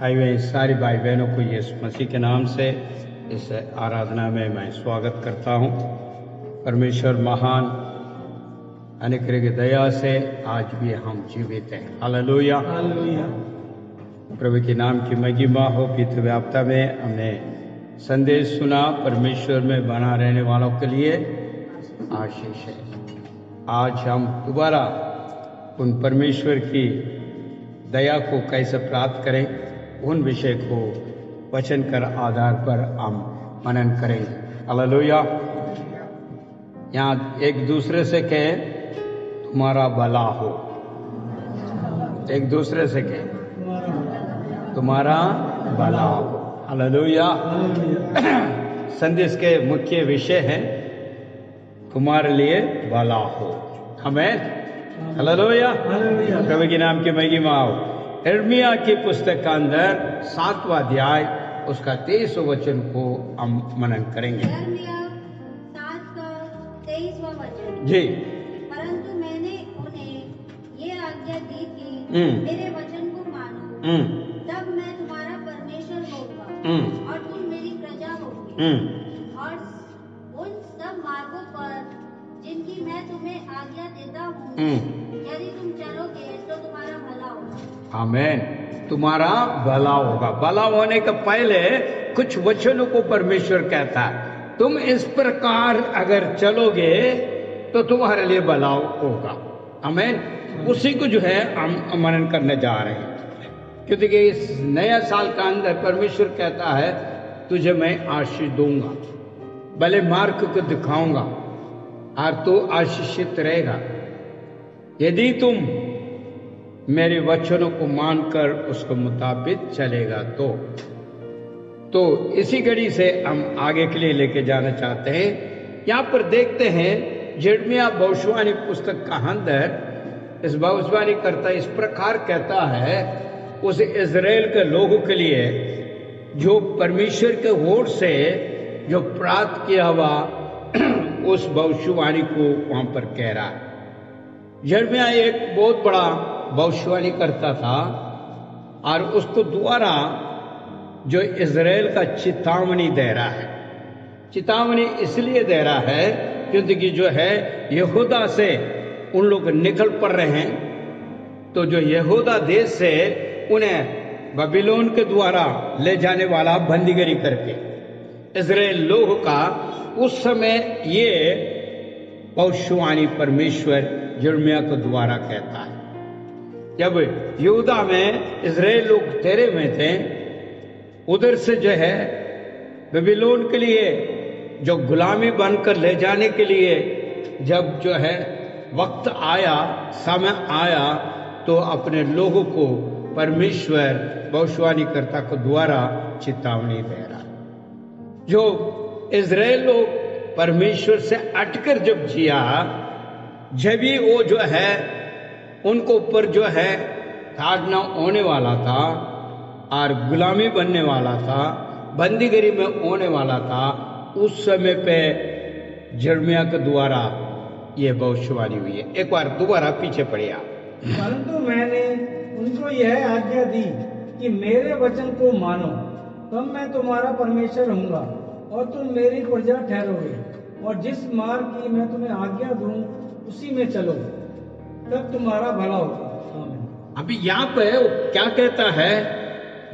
आई हुए सारी भाई बहनों को यीशु मसीह के नाम से इस आराधना में मैं स्वागत करता हूँ। परमेश्वर महान अनुग्रह की दया से आज भी हम जीवित हैं। Hallelujah, hallelujah. प्रभु के नाम की महिमा हो। बीते व्याप्ता में हमने संदेश सुना, परमेश्वर में बना रहने वालों के लिए आशीष है। आज हम दोबारा उन परमेश्वर की दया को कैसे प्राप्त करें, उन विषय को वचन कर आधार पर हम मनन करेंगे। हालेलुया। यहाँ एक दूसरे से कहे तुम्हारा भला हो, एक दूसरे से कहे तुम्हारा भला हो। हालेलुया। संदेश के मुख्य विषय है तुम्हारे लिए भला हो। हमें हालेलुया, प्रभु के नाम की महिमा हो। यिर्मयाह की पुस्तक का अंदर 7वां अध्याय उसका 23 वचन को हम मनन करेंगे। यिर्मयाह 7 का 23वां वचन। जी। परंतु मैंने उन्हें ये आज्ञा दी कि मेरे वचन को मानो, तब मैं तुम्हारा परमेश्वर होऊंगा और तुम मेरी प्रजा होगी। और उन सब मार्गों पर जिनकी मैं तुम्हें आज्ञा देता हूँ, यदि तुम चलोगे तो तुम्हारा भला होगा। आमीन। तुम्हारा भला होगा। भला होने के पहले कुछ वचनों को परमेश्वर कहता है, तुम इस प्रकार अगर चलोगे तो तुम्हारे लिए भला होगा। आमीन। उसी को जो है हम मनन करने जा रहे हैं, क्योंकि इस नया साल का अंदर परमेश्वर कहता है तुझे मैं आशीष दूंगा, भले मार्ग को दिखाऊंगा और तू आशीषित रहेगा यदि तुम मेरे वचनों को मानकर उसके मुताबिक चलेगा। तो इसी घड़ी से हम आगे के लिए लेके जाना चाहते हैं। यहाँ पर देखते हैं यिर्मयाह भविष्यवाणी पुस्तक का अंदर इस भविष्यवाणी करता इस प्रकार कहता है उस इज़राइल के लोगों के लिए जो परमेश्वर के ओर से जो प्राप्त किया हुआ उस भविष्यवाणी को वहां पर कह रहा है। यिर्मयाह एक बहुत बड़ा भविष्यवाणी करता था और उसको द्वारा जो इज़राइल का चेतावनी दे रहा है। चेतावनी इसलिए दे रहा है क्योंकि जो है यहूदा से उन लोग निकल पड़ रहे हैं, तो जो यहूदा देश से उन्हें बाबिलोन के द्वारा ले जाने वाला बंदीगरी करके इज़राइल लोग का उस समय ये भविष्यवाणी परमेश्वर यिर्मयाह के द्वारा कहता है। जब यहूदा में इज़राइल लोग ठहरे हुए थे, उधर से जो है बाबिलोन के लिए जो गुलामी बनकर ले जाने के लिए जब जो है वक्त आया, समय आया, तो अपने लोगों को परमेश्वर भविष्यवाणी कर्ता को द्वारा चेतावनी दे रहा। जो इज़राइल लोग परमेश्वर से अटकर जब जिया, जब भी वो जो है उनको ऊपर जो है ताड़ना होने वाला था और गुलामी बनने वाला था, बंदीगरी में होने वाला था, उस समय पे यिर्मयाह के द्वारा ये भविष्यवाणी हुई है। एक बार दोबारा पीछे पढ़िए। परंतु मैंने उनको यह आज्ञा दी कि मेरे वचन को मानो, तब मैं तुम्हारा परमेश्वर होऊंगा और तुम मेरी प्रजा ठहरोगे, और जिस मार्ग की मैं तुम्हें आज्ञा दूं उसी में चलो, तब तुम्हारा भला होगा। आमीन। अभी यहाँ पे क्या कहता है,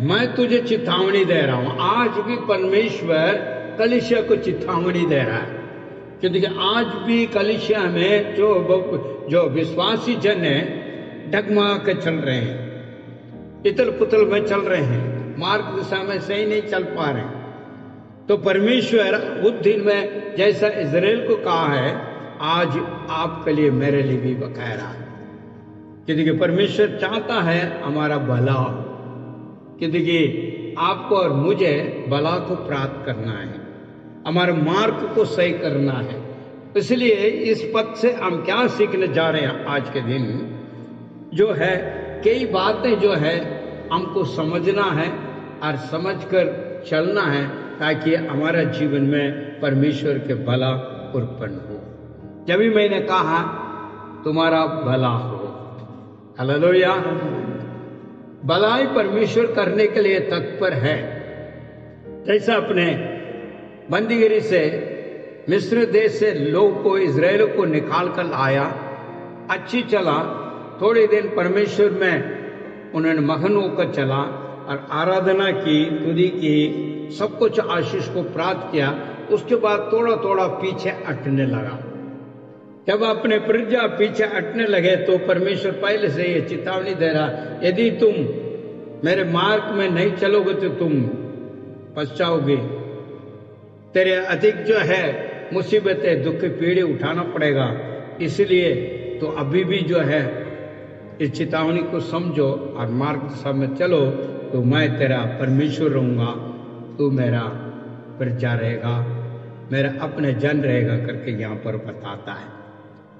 मैं तुझे चेतावनी दे रहा हूं। आज भी परमेश्वर कलीसिया को चेतावनी दे रहा है, क्योंकि आज भी कलीसिया में जो विश्वासी जन है डगमगा के चल रहे हैं, इतल पुतल में चल रहे हैं, मार्ग दिशा में सही नहीं चल पा रहे। तो परमेश्वर उस दिन में जैसा इज़राइल को कहा है, आज आपके लिए मेरे लिए भी बकाया रहा है, क्योंकि परमेश्वर चाहता है हमारा भला हो, क्योंकि आपको और मुझे भला को प्राप्त करना है, हमारे मार्ग को सही करना है। इसलिए इस पद से हम क्या सीखने जा रहे हैं आज के दिन, जो है कई बातें जो है हमको समझना है और समझकर चलना है, ताकि हमारा जीवन में परमेश्वर के भला उत्पन्न हो। जब भी मैंने कहा तुम्हारा भला हो, हालेलुया, भलाई परमेश्वर करने के लिए तत्पर है। जैसा अपने बंदीगिरी से मिस्र देश से लोग को, इजराइल को निकाल कर लाया, अच्छी चला, थोड़े दिन परमेश्वर में उन्होंने मगन होकर चला और आराधना की, स्तुति की, सब कुछ आशीष को प्राप्त किया। उसके बाद थोड़ा थोड़ा पीछे हटने लगा। जब अपने प्रजा पीछे हटने लगे तो परमेश्वर पहले से ये चेतावनी दे रहा, यदि तुम मेरे मार्ग में नहीं चलोगे तो तुम पछताओगे, तेरे अधिक जो है मुसीबतें, दुख, पीड़े उठाना पड़ेगा। इसलिए तो अभी भी जो है इस चेतावनी को समझो और मार्ग सब में चलो, तो मैं तेरा परमेश्वर रहूंगा, तू मेरा प्रजा रहेगा, मेरा अपने जन रहेगा करके यहाँ पर बताता है।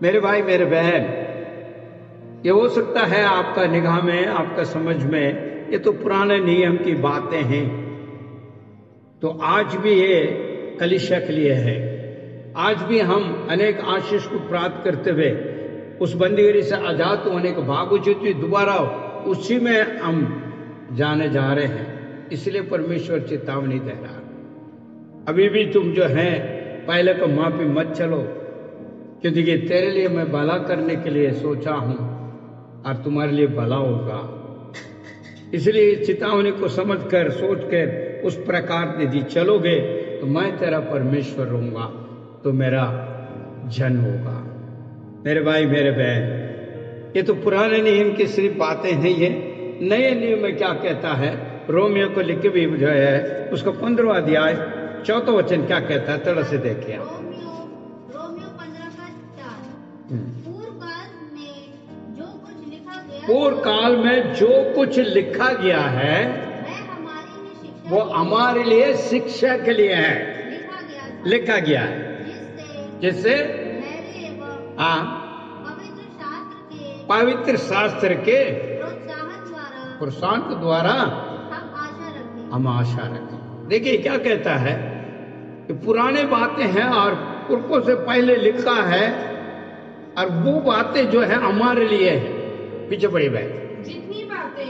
मेरे भाई, मेरे बहन, ये हो सकता है आपका निगाह में, आपका समझ में ये तो पुराने नियम की बातें हैं, तो आज भी ये कलीसिया के लिए है। आज भी हम अनेक आशीष को प्राप्त करते हुए उस बंदीगिरी से आजाद होने के बावजूद भी दोबारा उसी में हम जाने जा रहे हैं। इसलिए परमेश्वर चेतावनी दे रहा, अभी भी तुम जो है पहले को माफी मत चलो, क्योंकि तेरे लिए मैं भला करने के लिए सोचा हूं और तुम्हारे लिए भला होगा। इसलिए चेतावनी को समझकर, सोचकर उस प्रकार यदि चलोगे तो मैं तेरा परमेश्वर रहूंगा, तो मेरा जन होगा। मेरे भाई, मेरे बहन, ये तो पुराने नियम की सिर्फ बातें नहीं है। नए नियम में क्या कहता है, रोमियो को लिखे भी जो है उसका 15वां अध्याय 4वां वचन क्या कहता है, थोड़ा से देखिए। रोमियो 15:4 पूर्व काल में जो कुछ लिखा गया है वो हमारे लिए शिक्षा के लिए है, लिखा गया है, जिससे हाँ पवित्र शास्त्र के प्रोत्साहन के द्वारा हम आशा रखें। देखिए क्या कहता है कि पुराने बातें हैं और पुरखों से पहले लिखा है, और वो बातें जो है हमारे लिए है। पीछे पड़ी बात, जितनी बातें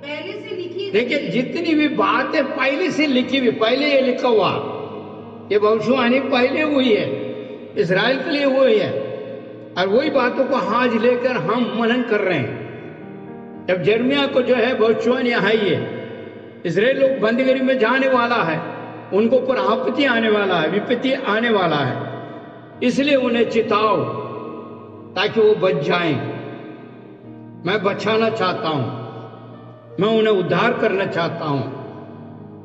पहले से लिखी, देखिए जितनी भी बातें पहले से लिखी हुई, पहले ये लिखा हुआ, ये भविष्यवाणी पहले हुई है, इजराइल के लिए हुई है, और वही बातों को आज लेकर हम मनन कर रहे हैं। जब यिर्मयाह को जो है भविष्यवाणी आई है, इजराइल लोग बंदीगिरी में जाने वाला है, उनको पर आपत्ति आने वाला है, विपत्ति आने वाला है, इसलिए उन्हें चिताओ ताकि वो बच जाएं। मैं बचाना चाहता हूं, मैं उन्हें उद्धार करना चाहता हूं,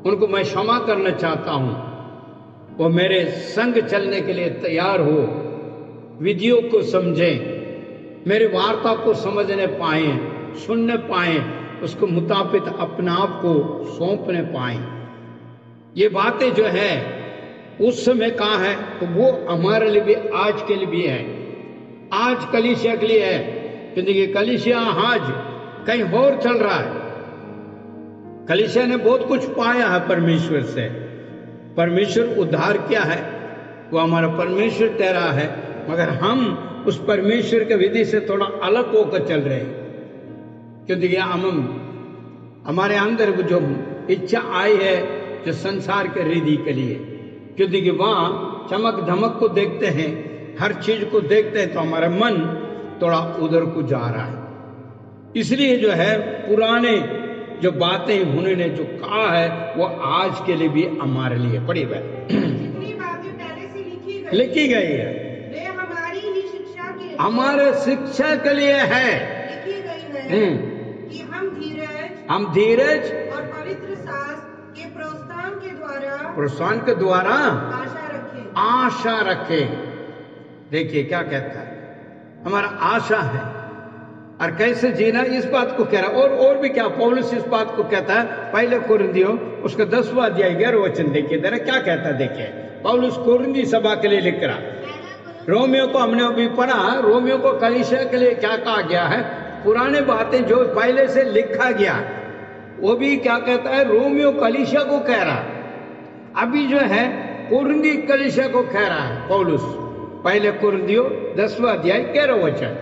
उनको मैं क्षमा करना चाहता हूं, वो मेरे संग चलने के लिए तैयार हो, विधियों को समझें, मेरी वार्ता को समझने पाए, सुनने पाए, उसको मुताबिक अपने आप को सौंपने पाए। ये बातें जो है उस समय कहा है, तो वो हमारे लिए भी आज के लिए भी है, आज कलीसिया के लिए है, क्योंकि कलीसिया आज कहीं और चल रहा है। कलीसिया ने बहुत कुछ पाया है परमेश्वर से, परमेश्वर उद्धार किया है, वो हमारा परमेश्वर ठहरा है, मगर हम उस परमेश्वर के विधि से थोड़ा अलग होकर चल रहे हैं, क्योंकि हम हमारे अंदर जो इच्छा आई है जो संसार के रिधि के लिए, क्योंकि वहां चमक धमक को देखते हैं, हर चीज को देखते हैं, तो हमारा मन थोड़ा उधर को जा रहा है। इसलिए जो है पुराने जो बातें उन्होंने जो कहा है वो आज के लिए भी हमारे लिए पड़ी है। जितनी बातें पहले से लिखी गई है वे हमारी ही शिक्षा के लिए, हमारे शिक्षा के लिए है, लिखी गई है कि हम धीरज और पवित्र शास्त्र के प्रोत्साहन के द्वारा आशा रखें। देखिए क्या कहता है, हमारा आशा है, और कैसे जीना इस बात को कह रहा है। और भी क्या पौलुस इस बात को कहता है, पहले कुरिन्थियों उसका 10वां अध्याय 11वां वचन देखिए जरा क्या कहता है। देखिए पौलुस कुरिन्थी सभा के लिए लिख रहा, रोमियो को हमने अभी पढ़ा, रोमियो को कलीसिया के लिए क्या कहा गया है, पुराने बातें जो पहले से लिखा गया वो भी क्या कहता है, रोमियो कलीसिया को कह रहा, अभी जो है कुरिन्थी कलीसिया को कह रहा है पौलुस। पहले कुरिन्थियों 10वां अध्याय 11वां वचन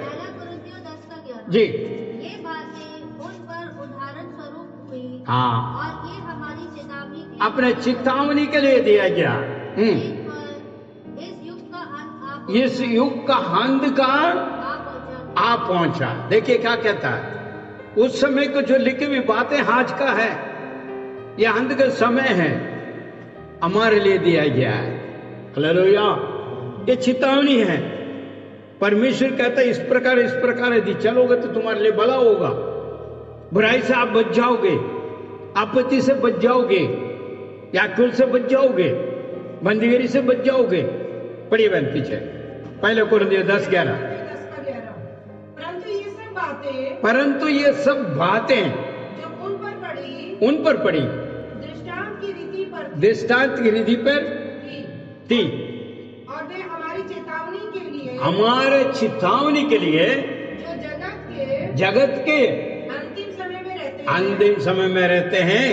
जी। ये बातें उन पर उदाहरण हाँ, और ये हमारी चेतावनी थी। अपने चेतावनी के लिए दिया गया। इस युग का अंधकार आ पहुंचा। देखिए क्या कहता है, उस समय को जो लिखी हुई बातें आज का है, यह अंत का समय है, हमारे लिए दिया गया है। हालेलुया, ये चेतावनी है। परमेश्वर कहता है इस प्रकार यदि चलोगे तो तुम्हारे लिए भला होगा। बुराई से आप बच जाओगे, आपत्ति से बच जाओगे, व्याकुल से बच जाओगे, बंदीगिरी से बच जाओगे। पढ़िए बहन पीछे, पहले कुरिन्थियों 10:11। परंतु ये सब बातें जो उन पर पड़ी दृष्टांत की रीति पर थी, और वे हमारी हमारे चेतावनी के लिए जो जगत के अंतिम समय में रहते हैं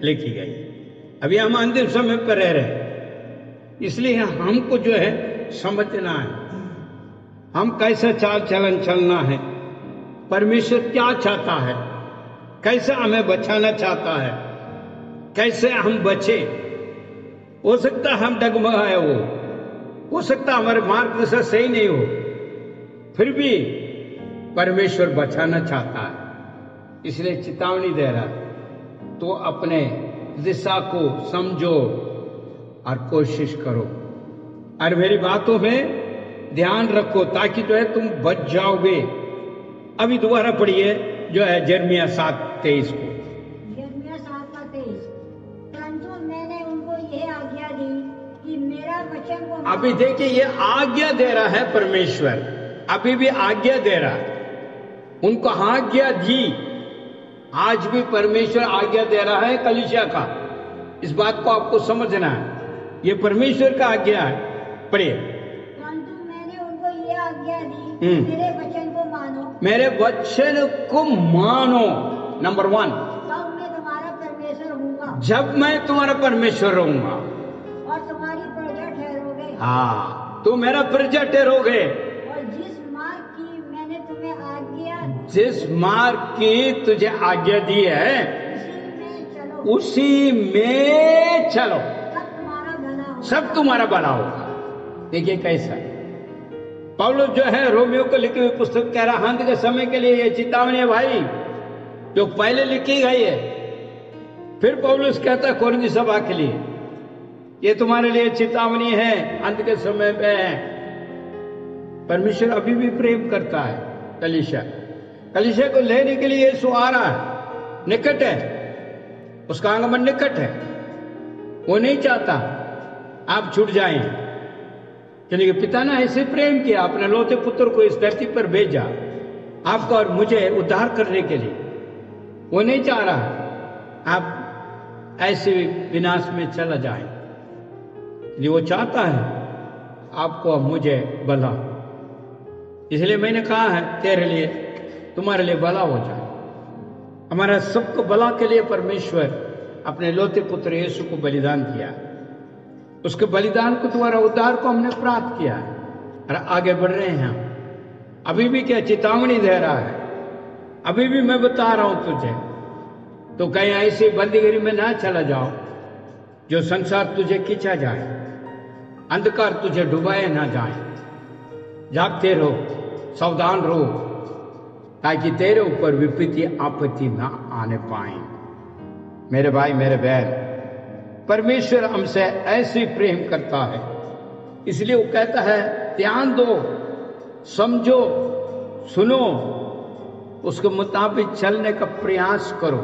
लिखी गई। अभी हम अंतिम समय पर रह रहे हैं, इसलिए हमको जो है समझना है हम कैसे चाल चलन चलना है, परमेश्वर क्या चाहता है, कैसे हमें बचाना चाहता है, कैसे हम बचे। हो सकता है हम डगमगाए, हो सकता हमारे मार्गदर्शन सही नहीं हो, फिर भी परमेश्वर बचाना चाहता है, इसलिए चेतावनी दे रहा है। तो अपने दिशा को समझो और कोशिश करो और मेरी बातों में ध्यान रखो, ताकि जो है तुम बच जाओगे। अभी दोबारा पढ़िए जो है यिर्मयाह 7:23 को। यिर्मयाह 7:23। परंतु मैंने उनको यह आज्ञा दी कि मेरा वचन को। अभी देखिए ये आज्ञा दे रहा है परमेश्वर, अभी भी आज्ञा दे रहा है, उनको आज्ञा दी। आज भी परमेश्वर आज्ञा दे रहा है कलीसिया का, इस बात को आपको समझना है, ये परमेश्वर का आज्ञा है। पढ़िए, परंतु मैंने उनको यह आज्ञा दी मेरे वचन को मानो, मेरे वचन को मानो। नंबर 1, तब मैं तुम्हारा परमेश्वर हूँगा, जब मैं तुम्हारा परमेश्वर रहूंगा और तुम्हारी प्रजा ठहरोगे। हाँ, तुम मेरा प्रजा ठहरोगे। और जिस मार्ग की मैंने तुम्हें आज्ञा, जिस मार्ग की तुझे आज्ञा दी है उसी में चलो, सब तुम्हारा भला होगा। देखिए कैसा पौलुस जो है रोमियो को लिखी हुई पुस्तक कह रहा, अंत के समय के लिए ये चेतावनी है भाई, जो पहले लिखी गई है। फिर पौलुस कहता है कोरिन्थी सभा के लिए, ये तुम्हारे लिए चेतावनी है, अंत के समय में है। परमेश्वर अभी भी प्रेम करता है कलीसिया को लेने के लिए यीशु आ रहा है, निकट है, उसका आगमन निकट है। वो नहीं चाहता आप छूट जाएं, क्योंकि पिता ने ऐसे प्रेम किया, अपने लौते पुत्र को इस धरती पर भेजा आपको और मुझे उद्धार करने के लिए। वो नहीं चाह रहा आप ऐसे विनाश में चला जाए, वो चाहता है आपको और मुझे भला। इसलिए मैंने कहा है तेरे लिए, तुम्हारे लिए भला हो जाए। हमारा सबको भला के लिए परमेश्वर अपने लौते पुत्र यीशु को बलिदान किया, उसके बलिदान को द्वारा उद्धार को हमने प्राप्त किया और आगे बढ़ रहे हैं हम। अभी भी क्या चेतावनी दे रहा है, अभी भी मैं बता रहा हूं तुझे, तो कहीं ऐसी बंदीगिरी में ना चला जाओ जो संसार तुझे खींचा जाए, अंधकार तुझे डुबाए ना जाए। जागते रहो, सावधान रहो, ताकि तेरे ऊपर विपत्ति आपत्ति ना आने पाए। मेरे भाई मेरे बहन, परमेश्वर हमसे ऐसे प्रेम करता है, इसलिए वो कहता है ध्यान दो, समझो, सुनो, उसके मुताबिक चलने का प्रयास करो।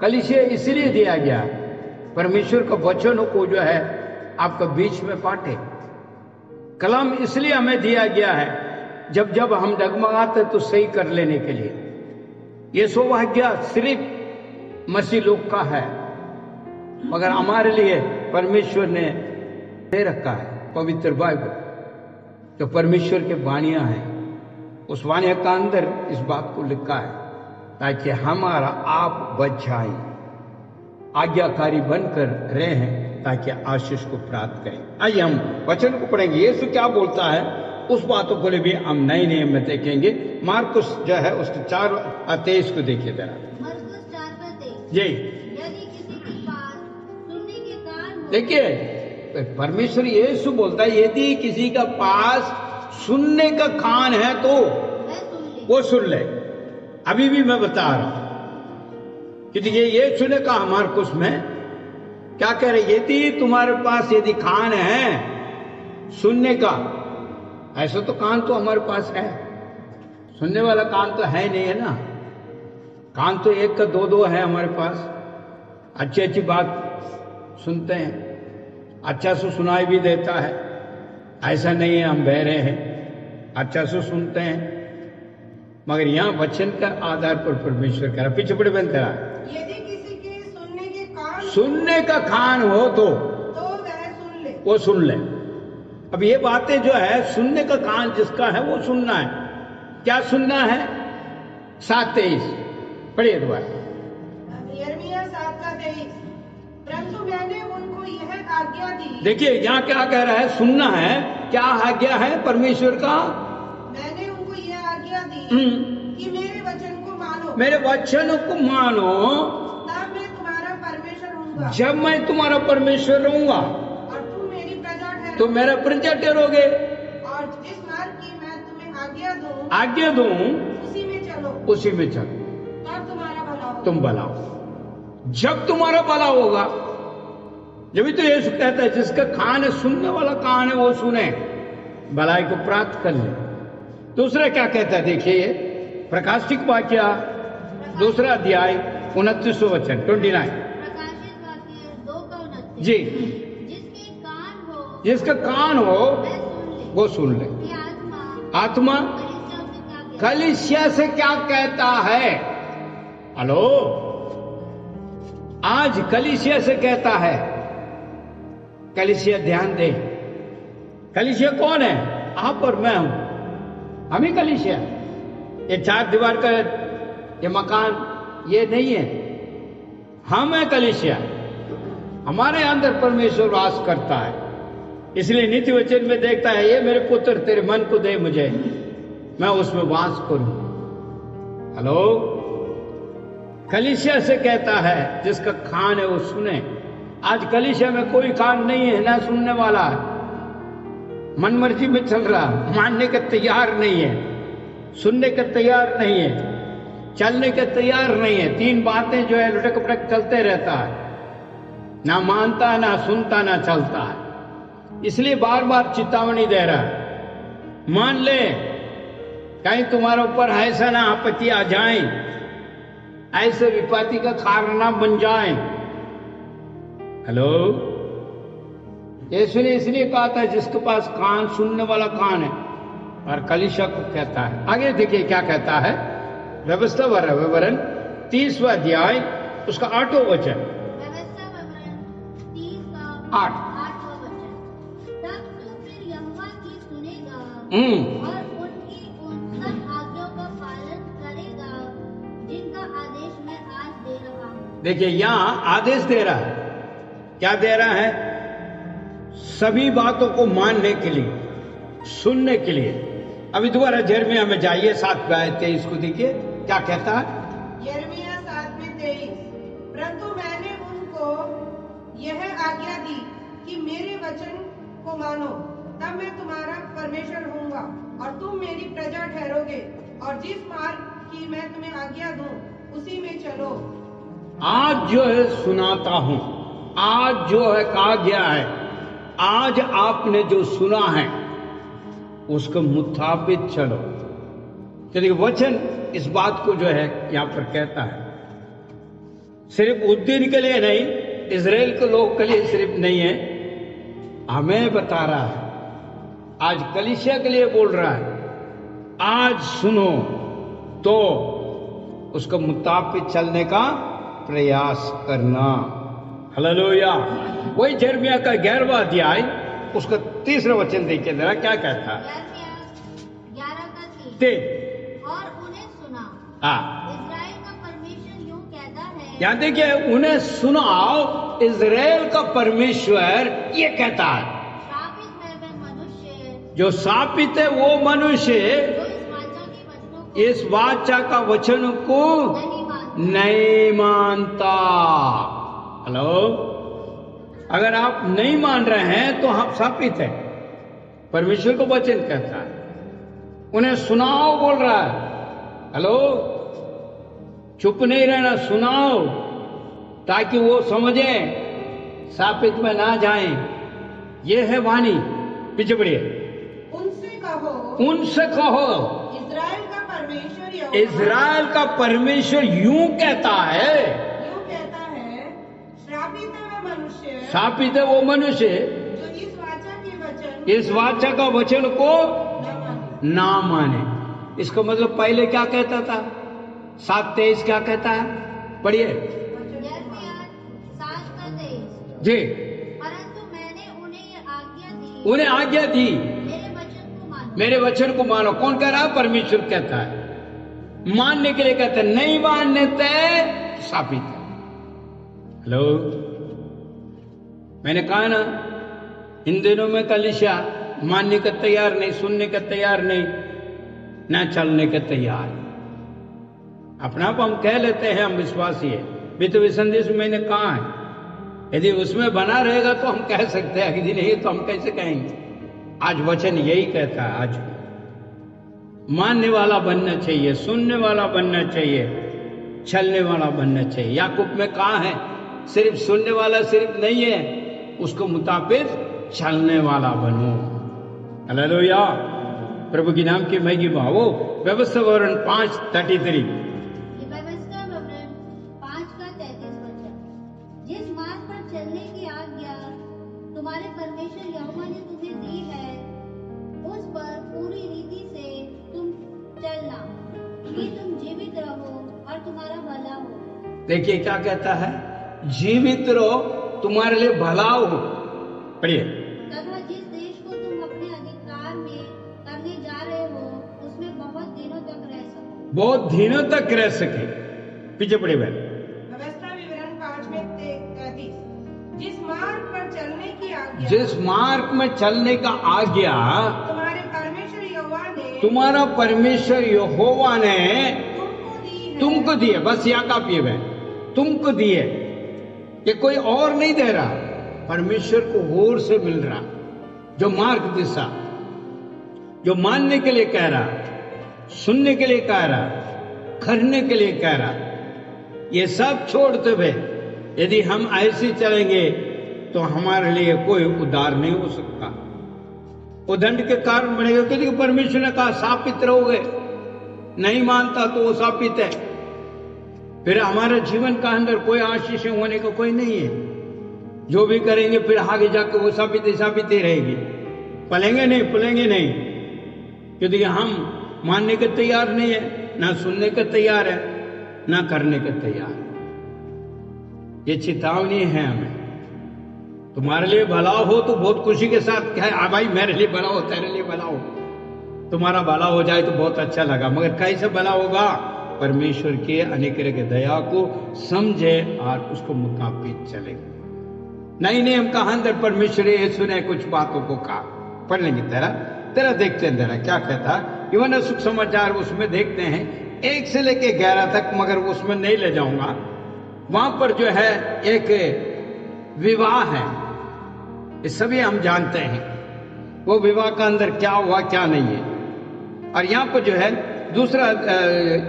कलीसिया इसलिए दिया गया, परमेश्वर का वचनों को जो है आपका बीच में बांटे। कलाम इसलिए हमें दिया गया है, जब जब हम डगमगाते तो सही कर लेने के लिए। ये सौभाग्य सिर्फ मसीह लोग का है, मगर हमारे लिए परमेश्वर ने दे रखा है पवित्र बाइबल, जो परमेश्वर के वाणियां हैं। उस वाणिया का अंदर इस बात को लिखा है, ताकि हमारा आप बच जाए, आज्ञाकारी बनकर रहें, ताकि आशीष को प्राप्त करें। आइए हम वचन को पढ़ेंगे, यीशु क्या बोलता है उस बातों को भी हम नए नियम में देखेंगे। मार्कुस जो है उसके 4:23 को देखिए जरा। मरकुस 4:23। जी यदि किसी के पास सुनने के कान हो, देखिए परमेश्वर यीशु बोलता है यदि किसी का पास सुनने का कान है तो वह सुन ले। वो सुन ले। अभी भी मैं बता रहा हूं कि देखिए यीशु ने कहा मार्कुस में क्या कह रहे, यदि तुम्हारे पास यदि कान है सुनने का, ऐसा तो कान तो हमारे पास है, सुनने वाला कान तो है नहीं है ना। कान तो एक का दो है हमारे पास। अच्छी अच्छी बात सुनते हैं, अच्छा से सुनाई भी देता है, ऐसा नहीं है हम बहरे हैं, अच्छा से सुनते हैं। मगर यहाँ वचन का आधार पर परमेश्वर कह रहा, पीछे बड़े बनते रहा, यदि किसी के सुनने के कान सुनने का कान हो तो वह सुन ले। वो सुन ले। अब ये बातें जो है सुनने का कान जिसका है वो सुनना है। क्या सुनना है? 7:23 पढ़िए दोबारा। यिर्मयाह 7:23, परंतु मैंने उनको यह आज्ञा दी। देखिए यहाँ क्या कह रहा है, सुनना है। क्या आज्ञा है परमेश्वर का? मैंने उनको यह आज्ञा दी कि मेरे वचन को मानो। मेरे वचन को मानो, तब मैं तुम्हारा परमेश्वर हूँगा जब मैं तुम्हारा परमेश्वर रहूंगा और तुम मेरी प्रजा ठहरो। तो मेरा प्रजा ठहरोगे। और जिस मार्ग की मैं तुम्हें आज्ञा दूं उसी में चलो, उसी में चलो, तब तुम्हारा भला होगा। तुम भला हो। जब तुम्हारा भला होगा, जब तो यीशु कहता है जिसका कान है, सुनने वाला कान है, वो सुने, भलाई को प्राप्त कर ले। दूसरा क्या कहता है देखिए, ये प्रकाशिक वाक्य 2 अध्याय 29वां वचन 29। प्रकाशित वाक्य 2:29। जी, जिसके कान हो, जिसका कान हो वह सुन ले। वो सुन ले। कि आत्मा कलीसिया से क्या कहता कलीसिया से क्या कहता है? हेलो, आज कलीसिया से कहता है। कलीसिया ध्यान दे, कलीसिया कौन है? आप और मैं हूं, हम ही कलीसिया। ये 4 दीवार का ये मकान ये नहीं है, हम है कलीसिया। हमारे अंदर परमेश्वर वास करता है। इसलिए नीति वचन में देखता है, ये मेरे पुत्र तेरे मन को दे मुझे, मैं उसमें वास करूं। हेलो, कलीसिया से कहता है जिसका कान है वो सुने। आज कलीसिया में कोई कान नहीं है, ना सुनने वाला है, मनमर्जी में चल रहा, मानने के तैयार नहीं है, सुनने के तैयार नहीं है, चलने के तैयार नहीं है। 3 बातें जो है लुटक पटक चलते रहता है, ना मानता, ना सुनता, ना चलता है। इसलिए बार बार चेतावनी दे रहा है, मान ले, कहीं तुम्हारे ऊपर ऐसा ना आपत्ति आ जाए, ऐसे विपत्ति का कारण ना बन जाए। हेलो, यीशु ने इसलिए कहा था जिसके पास कान, सुनने वाला कान है, और कलीसिया को कहता है। आगे देखिए क्या कहता है, व्यवस्था विवरण 30वां अध्याय उसका 8वां वचन। व्यवस्था विवरण 30 का 8वां वचन। तब तू फिर यहोवा की सुनेगा और उनकी उन सब आज्ञाओं का पालन करेगा जिनका आदेश मैं आज दे रहा हूँ। देखिए यहाँ आदेश दे रहा है, क्या दे रहा है? सभी बातों को मानने के लिए, सुनने के लिए। अभी दोबारा यिर्मयाह में जाइए 7:23 को देखिए क्या कहता है। यिर्मयाह 7:23, परंतु मैंने उनको यह आज्ञा दी कि मेरे वचन को मानो, तब मैं तुम्हारा परमेश्वर हूँगा और तुम मेरी प्रजा ठहरोगे। और जिस मार्ग की मैं तुम्हें आज्ञा दूं उसी में चलो। आज जो है सुनाता हूं, आज जो है कहा गया है, आज आपने जो सुना है उसके मुताबिक चलो। क्योंकि वचन इस बात को जो है यहां पर कहता है, सिर्फ उस दिन के लिए नहीं, इजराइल के लोग के लिए सिर्फ नहीं है, हमें बता रहा है। आज कलीसिया के लिए बोल रहा है, आज सुनो तो उसके मुताबिक चलने का प्रयास करना। हालेलुया। वही यिर्मयाह का 11वां अध्याय उसका 3रा वचन देखिए जरा क्या कहता है। 11:3। और उन्हें सुना, इस्राएल का परमेश्वर यूं कहता है। यहाँ देखिए, उन्हें सुनाओ, इजराइल का परमेश्वर ये कहता है। शापित है वह मनुष्य, जो शापित है वो मनुष्य जो इस वाचा के वचनों को इस वाचा का वचन को नहीं मानता नहीं मानता। हेलो, अगर आप नहीं मान रहे हैं तो आप शापित है। परमेश्वर को वचन कहता है, उन्हें सुनाओ बोल रहा है। हेलो, चुप नहीं रहना, सुनाओ ताकि वो समझे, शापित में ना जाएं। ये है वाणी। पीछे बढ़िए। उनसे कहो इज़राइल का परमेश्वर यहोवा, इज़राइल का परमेश्वर यूं कहता है, श्रापित है वह मनुष्य, शापित है वो मनुष्य जो इस वाचा का वचन को ना माने। इसका मतलब पहले क्या कहता था? 7:23 क्या कहता है? पढ़िए जी। परंतु मैंने उन्हें आज्ञा दी मेरे वचन को मानो। कौन कह रहा है? परमेश्वर कहता है। मानने के लिए कहते हैं, नहीं मानने ते शापित है। हेलो, मैंने कहा ना, इन दिनों में कलीसिया मानने का तैयार नहीं, सुनने का तैयार नहीं, ना चलने का तैयार। अपना आप हम कह लेते हैं हम विश्वासी है। वित्तीय संदेश में मैंने कहा है, यदि उसमें बना रहेगा तो हम कह सकते हैं, यदि नहीं तो हम कैसे कहेंगे? आज वचन यही कहता है, आज मानने वाला बनना चाहिए, सुनने वाला बनना चाहिए, चलने वाला बनना चाहिए। याकूब में कहा है, सिर्फ सुनने वाला सिर्फ नहीं है, उसको मुताबिक चलने वाला बनो। हालेलुया, प्रभु की नाम की महिमा हो। व्यवस्था विवरण 5:33। व्यवस्था विवरण 5:33 वचन, जिस मार्ग पर चलने की आज्ञा तुम्हारे परमेश्वर यहोवा ने तुम्हें दी है, उस पर पूरी रीति से तुम चलना, कि तुम जीवित रहो और तुम्हारा भला हो। देखिए क्या कहता है? जीवित रहो, तुम्हारे लिए भला हो। पढ़िए। तथा जिस देश को तुम अपने अधिकार में करने जा रहे हो, उसमें बहुत दिनों तक रह सको। बहुत दिनों तक रह सके। पीछे पढ़िए बहन। व्यवस्था विवरण 5:33, जिस मार्ग पर चलने की आज्ञा, जिस मार्ग में चलने का आज्ञा तुम्हारे परमेश्वर यहोवा ने, तुम्हारा परमेश्वर यहोवा ने तुमको दी है। बस यहाँ का पिए बहन, तुमको दिए। ये कोई और नहीं दे रहा, परमेश्वर को और से मिल रहा। जो मार्ग दिशा, जो मानने के लिए कह रहा, सुनने के लिए कह रहा, करने के लिए कह रहा, ये सब छोड़ते हुए यदि हम ऐसे चलेंगे तो हमारे लिए कोई उद्धार नहीं हो सकता। वो दंड के कारण बनेगा, क्योंकि परमेश्वर ने कहा शापित रहोगे। नहीं मानता तो वो शापित है। फिर हमारे जीवन का अंदर कोई आशीष होने का कोई नहीं है। जो भी करेंगे फिर आगे जाकर वो शापित ही रहेगी। पलेंगे नहीं, क्योंकि हम मानने के तैयार नहीं है, ना सुनने के तैयार है, ना करने के तैयार। ये चेतावनी है हमें। तुम्हारे लिए भला हो तो बहुत खुशी के साथ कहे, भाई मेरे लिए भला हो, तेरे लिए भला हो। तुम्हारा भला हो जाए तो बहुत अच्छा लगा, मगर कैसे भला होगा? परमेश्वर के अनुग्रह के दया को समझे और उसको मुताबिक चले। नहीं हम कहा अंदर परमेश्वर यीशु ने कुछ बातों को कहा। पढ़ लेंगे तेरा देखते हैं तेरा क्या कहता। यूहन्ना सुख समाचार उसमें देखते हैं 1 से लेके 11 तक, मगर उसमें नहीं ले जाऊंगा। वहां पर जो है एक विवाह है, ये सभी हम जानते हैं। वो विवाह का अंदर क्या हुआ क्या नहीं है। और यहाँ पर जो है दूसरा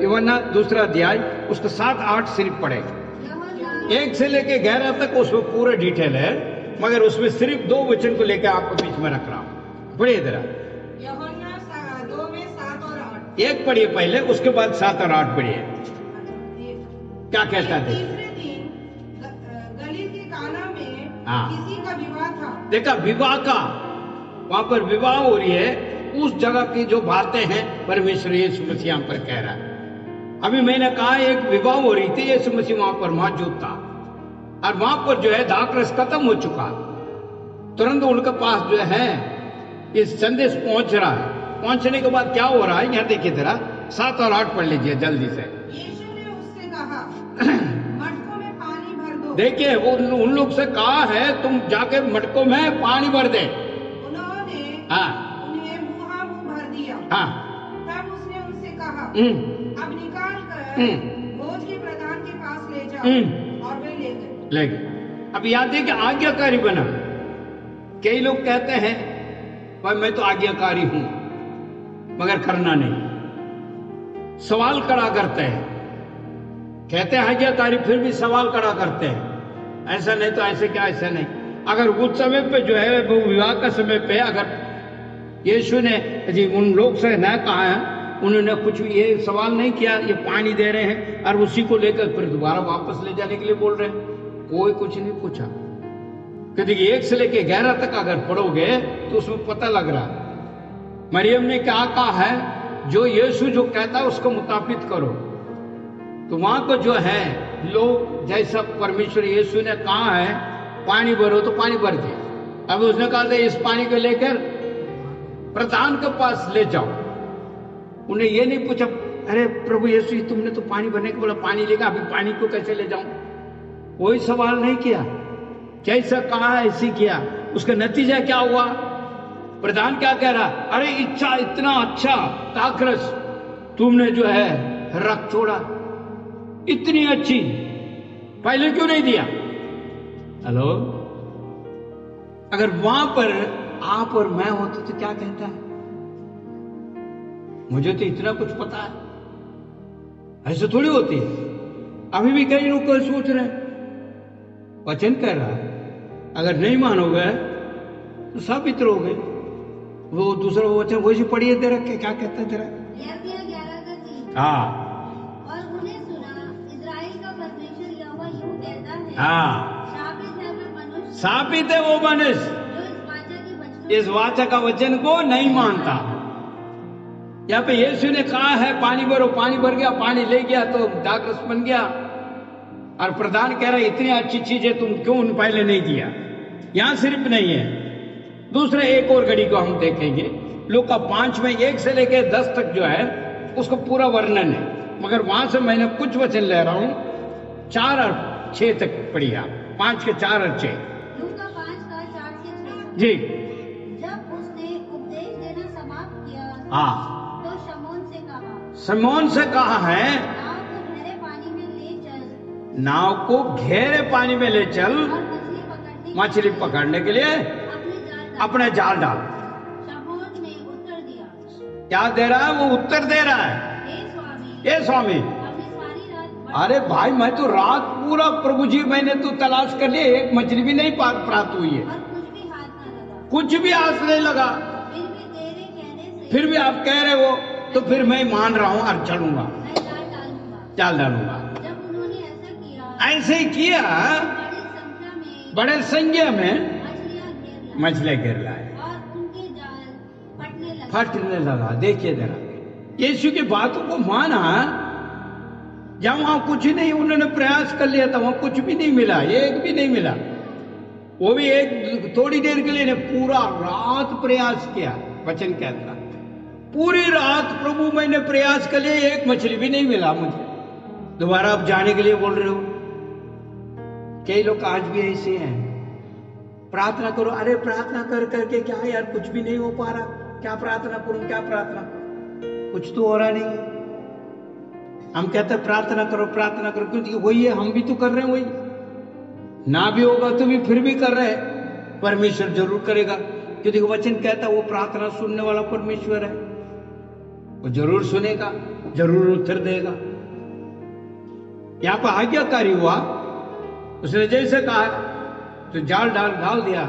यूहन्ना दूसरा अध्याय उसका 7-8 सिर्फ पढ़े। 1 से लेके 11 तक उसमें पूरा डिटेल है, मगर उसमें सिर्फ 2 वचन को लेकर आपको बीच में रख रहा हूं। पढ़िए जरा। यूहन्ना 2 में 7 और 8। 1 पढ़िए पहले, उसके बाद 7 और 8 पढ़िए। क्या कहता थे? तीसरे दिन गलील के काना में हाँ। किसी का विवाह था। देखा विवाह का, वहां पर विवाह हो रही है। उस जगह की जो बातें हैं परमेश्वर यीशु मसीह यहाँ पर कह रहा है। अभी मैंने कहा एक विवाह हो रही थी, यीशु मसीह वहां पर मौजूद था और वहां पर जो है दाखरस खत्म हो चुका। तुरंत उनके पास जो है इस संदेश पहुंच रहा है। पहुंचने के बाद क्या हो रहा है यहाँ देखिए जरा। 7 और 8 पढ़ लीजिए जल्दी से। यीशु ने उससे कहा, मटकों में पानी भर दो। देखिए वो उन लोग से कहा है तुम जाके मटकों में पानी भर दे। उन्होंने हाँ उन्हें मुंह भर दिया। हाँ। तब उसने उनसे कहा, अब निकाल कर हम्म। भोज के प्रधान और वे ले गए। अब याद है कि आज्ञाकारी बना। कई लोग कहते हैं भाई मैं तो आज्ञाकारी हूं, मगर करना नहीं। सवाल खड़ा करते हैं, कहते हैं आज्ञाकारी, फिर भी सवाल खड़ा करते हैं, ऐसा नहीं तो ऐसे क्या, ऐसा नहीं। अगर उस समय पे जो है वो विवाह का समय पे अगर यीशु ने जी उन लोग से न कहा है, उन्होंने कुछ ये सवाल नहीं किया, ये पानी दे रहे हैं और उसी को लेकर फिर दोबारा वापस ले जाने के लिए बोल रहे हैं, कोई कुछ नहीं पूछा। क्योंकि 1 से लेके 11 तक अगर पढ़ोगे तो उसमें पता लग रहा है मरियम ने क्या कहा है, जो यीशु जो कहता है उसको मुताबिक करो। तो वहां को जो है लोग जैसा परमेश्वर यीशु ने कहा है पानी भरो तो पानी भर दिया। अब उसने कहा था इस पानी को लेकर प्रधान के पास ले जाओ। उन्हें ये नहीं पूछा अरे प्रभु यीशु तुमने तो पानी भरने को बोला, पानी लेगा, अभी पानी को कैसे ले जाऊं। कोई सवाल नहीं किया, जैसा कहा ऐसी किया। उसका नतीजा क्या हुआ, प्रधान क्या कह रहा, अरे इच्छा इतना अच्छा ताकरस तुमने जो है रख छोड़ा, इतनी अच्छी, पहले क्यों नहीं दिया। हेलो, अगर वहां पर आप और मैं होते तो क्या कहता है, मुझे तो इतना कुछ पता है, ऐसे थोड़ी होती है। अभी भी कई लोग को सोच रहे हैं, वचन कह रहा है अगर नहीं मानोगे तो साबित रहोगे। वो दूसरा वचन वही पढ़िए तेरा, क्या कहता है तेरा, हाँ, और उन्हें सुना इस्राएल का परमेश्वर यहोवा यूं कहता है, हाँ, शापित है वह मनुष्य, शापित है वो मनुष्य जो इस वाचा का वचन को नहीं मानता। यहाँ पे यीशु ने कहा है पानी भरो, पानी भर गया, पानी ले गया तो दाखरस बन गया। और प्रधान कह रहा है इतनी अच्छी चीज है तुम क्यों पहले नहीं दिया। यहां सिर्फ नहीं है, दूसरे एक और घड़ी को हम देखेंगे, लूका 5 में 1 से लेकर 10 तक जो है उसको पूरा वर्णन है, मगर वहां से मैंने कुछ वचन ले रहा हूं, 4 और 6 तक पढ़ी आप, 5 के 4 और 6। लूका 5 का 4 से 6 जी। जब उसने उपदेश देना समाप्त किया, हाँ, तो शमौन से कहा, शमौन से कहा है नाव को घेरे पानी में ले चल, मछली पकड़ने के लिए अपने जाल डाल। शमौन ने उत्तर दिया, क्या दे रहा है वो, उत्तर दे रहा है, हे स्वामी, अरे भाई मैं तो रात पूरा प्रभु जी मैंने तो तलाश कर लिया, एक मछली भी नहीं प्राप्त हुई है, कुछ भी हाथ नहीं लगा, फिर भी आप कह रहे हो तो फिर मैं मान रहा हूं और चलूंगा, जाल डालूंगा। ऐसे ही किया, बड़े संख्या में मछलियां गिर लाए, फटने लगा। देखिए जरा, यीशु की बातों को माना, जहां वहां कुछ नहीं, उन्होंने प्रयास कर लिया था, वहां कुछ भी नहीं मिला, एक भी नहीं मिला, वो भी एक थोड़ी देर के लिए, पूरा रात प्रयास किया। वचन कहता पूरी रात प्रभु मैंने प्रयास कर लिया, एक मछली भी नहीं मिला मुझे, दोबारा आप जाने के लिए बोल रहे हो। कई लोग आज भी ऐसे हैं, प्रार्थना करो, अरे प्रार्थना कर करके क्या यार कुछ भी नहीं हो पा रहा, क्या प्रार्थना करूं, क्या प्रार्थना, कुछ तो हो रहा नहीं है। हम कहते हैं प्रार्थना करो, प्रार्थना करो, क्योंकि वही है, हम भी तो कर रहे हैं वही, ना भी होगा तो भी फिर भी कर रहे हैं, परमेश्वर जरूर करेगा, क्योंकि वचन कहता है वो प्रार्थना सुनने वाला परमेश्वर है, वो जरूर सुनेगा, जरूर उत्तर देगा। यहां पर आज्ञाकारी हुआ, उसने जैसे कहा तो जाल डाल दिया,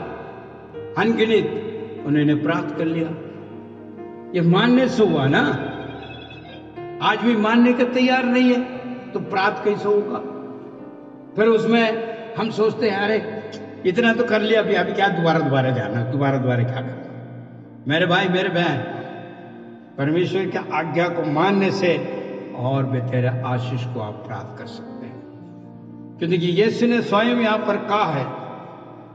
अनगिनत उन्होंने प्राप्त कर लिया। ये मानने से हुआ ना, आज भी मानने के तैयार नहीं है तो प्राप्त कैसे होगा। फिर उसमें हम सोचते हैं अरे इतना तो कर लिया, अभी क्या दोबारा जाना, दोबारा क्या करना। मेरे भाई मेरे बहन, परमेश्वर की आज्ञा को मानने से और बेहतर आशीष को आप प्राप्त कर सकते हैं, क्योंकि यीशु ने स्वयं यहाँ पर कहा है।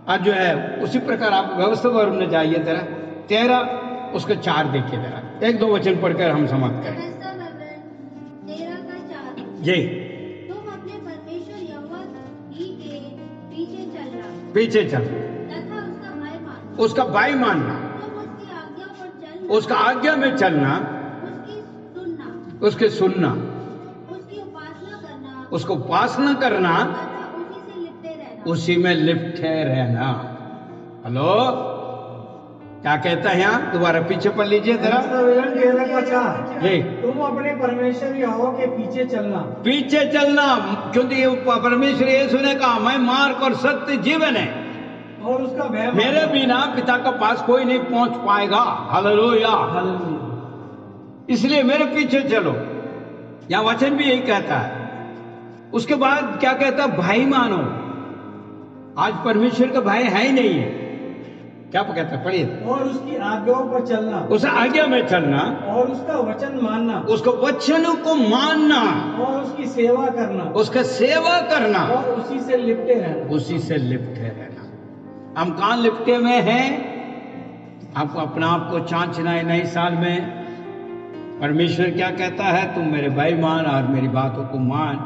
और जो है उसी प्रकार आप व्यवस्था वर्ग में जाइए, जरा 13 उसके 4 देखिए, जरा 1-2 वचन पढ़कर हम समाप्त करें। 13 का 4 जी। तुम अपने परमेश्वर यहोवा ही के पीछे चलना, पीछे चल, तथा उसका भाई मानना, तुम उसकी आज्ञा पर चलना, उसका आज्ञा में चलना, उसकी सुनना, उसके सुनना, उसकी उपासना करना, उसको पास न करना, उसी से लिपटे रहना। हेलो, क्या कहता है यहाँ? दोबारा पीछे पढ़ लीजिए जरा। जी, तुम अपने परमेश्वर यहोवा के पीछे चलना। पीछे चलना, क्योंकि परमेश्वर यीशु ने कहा मैं मार्ग और सत्य जीवन है, और उसका भय मेरे बिना पिता के पास कोई नहीं पहुंच पाएगा। हालेलुया। इसलिए मेरे पीछे चलो। यहाँ वचन भी यही कहता है। उसके बाद क्या कहता है? भाई मानो। आज परमेश्वर का भाई है ही नहीं है। क्या कहता है? पढ़िए। और उसकी आज्ञाओं पर चलना, उस आज्ञा में चलना, और उसका वचन मानना, उसको वचनों को मानना, और उसकी सेवा करना, उसका सेवा करना, और उसी से लिपटे रहना। उसी से लिपटे रहना। हम कहाँ लिपटे हुए हैं? आपको अपना आप को जांचना है। नए साल में परमेश्वर क्या कहता है? तुम मेरे भाई मान और मेरी बातों को मान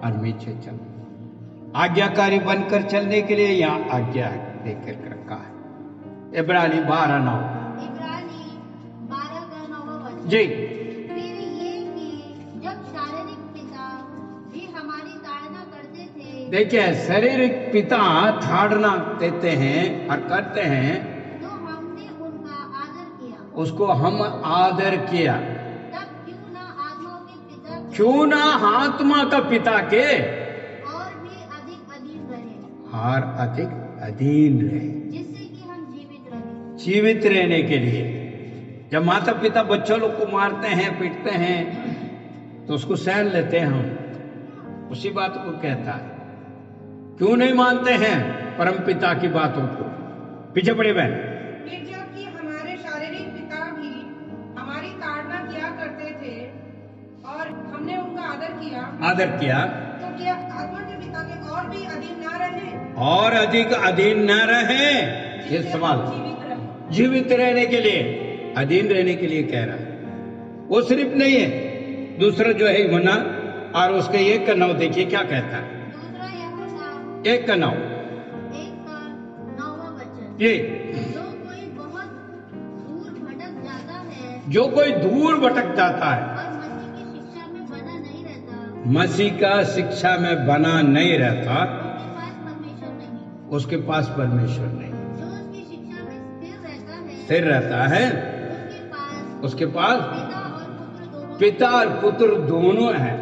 और नीचे चल। आज्ञाकारी बनकर चलने के लिए यहाँ आज्ञा देकर रखा है। इब्रानी 12:9 जी। फिर ये कि जब शारीरिक पिता भी हमारी ताड़ना करते थे, देखिए, शारीरिक पिता ताड़ना देते हैं और करते हैं, तो हमने उनका आदर किया। उसको हम आदर किया। तब क्यों ना आत्माओं के पिता के क्यों ना आत्मा का पिता के और भी अधिक अधीन रहे, और अधिक अधीन रहे, जिससे कि हम जीवित रहे। जीवित रहने के लिए। जब माता पिता बच्चों लोग को मारते हैं, पीटते हैं, तो उसको सहन लेते हैं हम। उसी बात को कहता है। क्यों नहीं मानते हैं परम पिता की बातों को? पीछे पड़े बहन। फिर जबकि हमारे शारीरिक पिता भी हमारी ताड़ना किया करते थे और हमने उनका आदर किया, तो क्या आत्मा के पिता के और भी अधीन न रहे? और अधिक अधीन न रहे? ये सवाल। जीवित रहने के लिए, अधीन रहने के लिए कह रहा है। वो सिर्फ नहीं है, दूसरा जो है वना, और उसके 1:9 देखिए क्या कहता है। दूसरा यूहन्ना 1:9 1:9 ये, जो कोई बहुत दूर भटक जाता है जो कोई दूर भटक जाता है और मसीह की शिक्षा में बना नहीं रहता, मसीह का शिक्षा में बना नहीं रहता, उसके पास परमेश्वर नहीं। उसके पास परमेश्वर नहीं। जो उसकी शिक्षा में स्थिर रहता है, उसके पास पिता और पुत्र दोनों हैं।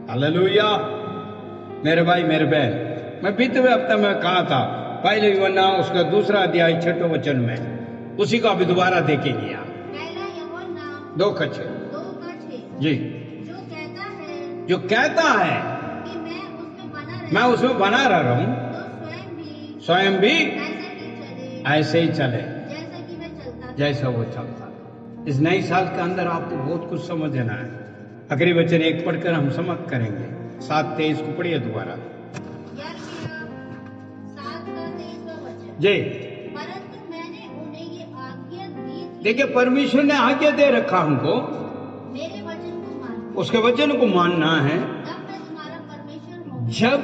हालेलुया। मेरे भाई मेरे बहन, मैं बीते हुए हफ्ते में कहा था, पहले यूहन्ना उसका 2 अध्याय 6 वचन में, उसी को अभी दोबारा देखेंगे यहाँ। पहला यूहन्ना 2:6 जी। जो कहता है कि मैं मैं उसमें बना रहा हूँ, तो स्वयं भी ऐसा ही चले ऐसे ही चले जैसा कि मैं चलता था। जैसा वो चलता। इस नए साल के अंदर आपको बहुत कुछ समझना है। आखिरी वचन 1 पढ़कर हम समाप्त करेंगे। 7:23 को पढ़िए दोबारा जी। परंतु मैंने उन्हें ये आज्ञा दी थी, देखिए, परमेश्वर ने आज्ञा दे रखा हमको, मेरे वचन को मानो, उसके वचन को मानना है। तब मैं तुम्हारा परमेश्वर हूँ जब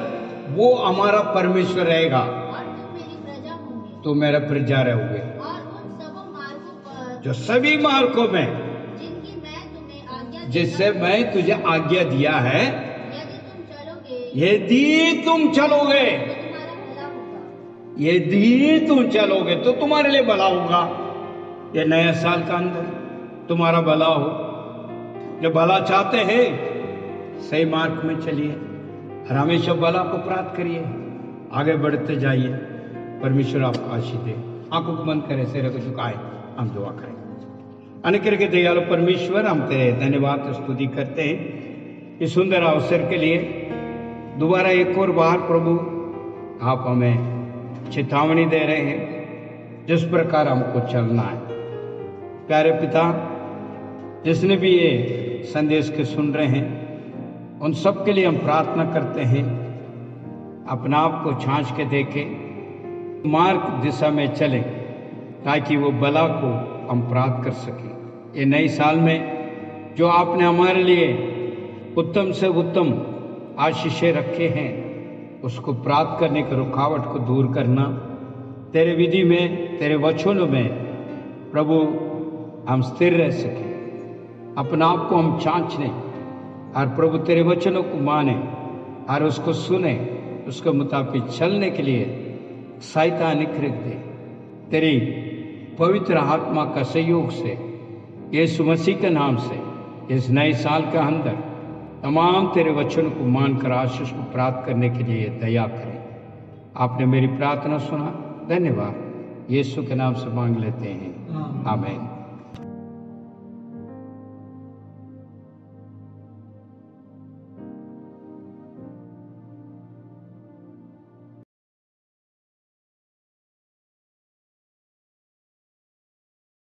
वो हमारा परमेश्वर रहेगा और तुम मेरी प्रजा होंगे, तो मेरा प्रजा रहोगे। और उन सब मार्गों पर जो सभी मार्गों में जिनकी मैं तुम्हें आज्ञा जिससे मैं तुझे आज्ञा दिया है, यदि तुम चलोगे यदि तुम चलोगे, तो तुम्हारा भला होगा। यदि तुम चलोगे तो तुम्हारे लिए भला होगा। ये नया साल का अंदर तुम्हारा भला हो। जो भला चाहते हैं, सही मार्ग में चलिए और हमेशा भला को प्राप्त करिए, आगे बढ़ते जाइए। परमेश्वर आपको आशीष दे। आंखों को बंद करें, सिर को झुकाए, हम दुआ करें। अनुग्रह के दयालु परमेश्वर, हम तेरे धन्यवाद स्तुति करते हैं इस सुंदर अवसर के लिए। दोबारा एक और बार प्रभु आप हमें चेतावनी दे रहे हैं जिस प्रकार हमको चलना है। प्यारे पिता, जिसने भी ये संदेश के सुन रहे हैं, उन सब के लिए हम प्रार्थना करते हैं, अपना आप को छांच के देखें, मार्ग दिशा में चलें, ताकि वो भला को हम प्राप्त कर सकें। ये नए साल में जो आपने हमारे लिए उत्तम से उत्तम आशीषें रखे हैं, उसको प्राप्त करने की रुकावट को दूर करना, तेरे विधि में, तेरे वचनों में प्रभु हम स्थिर रह सकें, अपना आप को हम जांच लें और प्रभु तेरे वचनों को माने और उसको सुने, उसके मुताबिक चलने के लिए सहायता निखरित दे। तेरी पवित्र आत्मा का सहयोग से यीशु मसीह के नाम से इस नए साल के अंदर तमाम तेरे वचन को मानकर आशीष को प्राप्त करने के लिए दया करें। आपने मेरी प्रार्थना सुना, धन्यवाद। यीशु के नाम से मांग लेते हैं, आमीन।